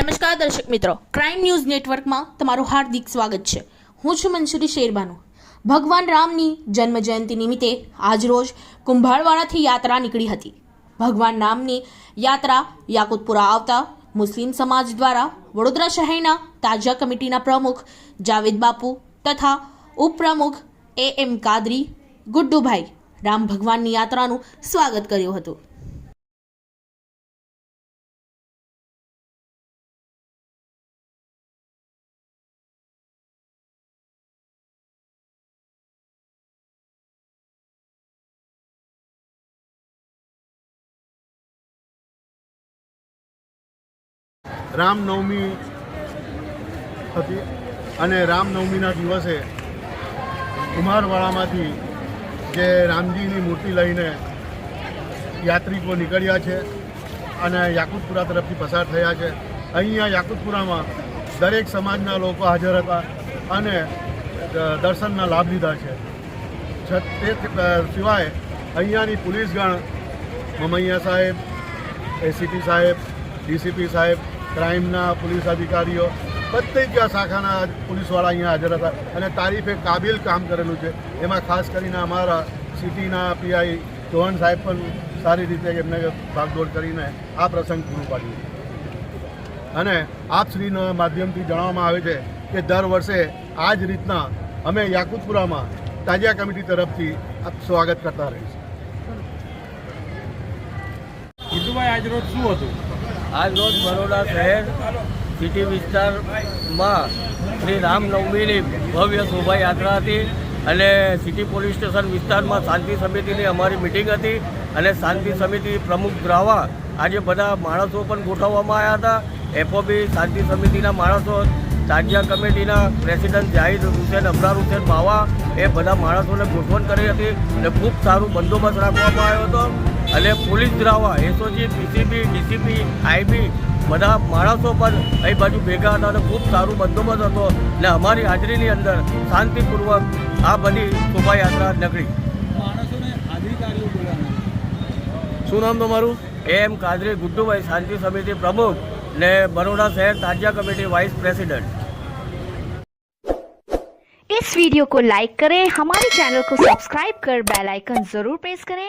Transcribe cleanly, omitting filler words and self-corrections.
નમસ્કાર દર્શક મિત્રો, ક્રાઇમ ન્યૂઝ નેટવર્કમાં તમારું હાર્દિક સ્વાગત છે। હું છું મંસૂરી શેરબાનુ। ભગવાન રામની જન્મ જયંતિ નિમિત્તે આજરોજ કુંભારવાડાથી યાત્રા નીકળી હતી। ભગવાન રામની યાત્રા યાકુતપુરા આવતા મુસ્લિમ સમાજ દ્વારા વડોદરા શહેરના તાજિયા કમિટીના પ્રમુખ જાવેદ બાપુ તથા ઉપપ્રમુખ AM કાદરી ગુડ્ડુભાઈ રામ ભગવાનની યાત્રાનું સ્વાગત કર્યું હતું। રામનવમી હતી અને રામનવમીના દિવસે કુંભારવાડામાંથી જે રામજીની મૂર્તિ લઈને યાત્રિકો નીકળ્યા છે અને યાકુતપુરા તરફથી પસાર થયા છે। અહીંયા યાકુતપુરામાં દરેક સમાજના લોકો હાજર હતા અને દર્શનના લાભ લીધા છે। તે સિવાય અહીંયાની પોલીસગણ મમૈયા સાહેબ, ACP સાહેબ, DCP સાહેબ, ક્રાઇમના પોલીસ અધિકારીઓ બધી જ શાખાના પોલીસવાળા અહીંયા હાજર હતા અને તારીફે કાબિલ કામ કરેલું છે। એમાં ખાસ કરીને અમારા સિટીના PI ચૌહાણ સાહેબ પણ સારી રીતે એમને ભાગદોડ કરીને આ પ્રસંગ પૂરું પાડ્યું। અને આપશ્રીના માધ્યમથી જણાવવામાં આવે છે કે દર વર્ષે આ જ રીતના અમે યાકુતપુરામાં તાજિયા કમિટી તરફથી સ્વાગત કરતા રહીશું। ગુડ્ડુભાઈ આજરોજ શું હતું? આજ રોજ બરોડા શહેર સિટી વિસ્તારમાં શ્રી રામનવમીની ભવ્ય શોભાયાત્રા હતી અને સિટી પોલીસ સ્ટેશન વિસ્તારમાં શાંતિ સમિતિની અમારી મિટિંગ હતી અને શાંતિ સમિતિ પ્રમુખ દ્રાવા આજે બધા માણસો પણ ગોઠવવામાં આવ્યા હતા। FOB શાંતિ સમિતિના માણસો, તાજિયા કમિટીના પ્રેસિડેન્ટ જાહિદ હુસેન, અબરાર હુસેન બાવા એ બધા માણસોને ગોઠવણ કરી હતી અને ખૂબ સારું બંદોબસ્ત રાખવામાં આવ્યો હતો અને police દ્રાવા, SOG, PCB, DCP, IB બધા માણસો પણ અહીં બાજુ ભેગા હતા અને ખૂબ સારું બંદોબસ્ત હતો અને અમારી હાજરીની અંદર શાંતિપૂર્વક આ બધી શોભાયાત્રા નીકળી। માણસોને અધિકારીઓ બોલાવ્યા। શું નામ તમારું? AM કાદરી ગુડ્ડુભાઈ, શાંતિ સમિતિ પ્રમુખ ને બરોડા शहर ताजिया कमेटी वाइस प्रेसिडेंट। इस वीडियो को लाइक करें, हमारे चैनल को सब्सक्राइब कर बेल आइकन जरूर प्रेस करें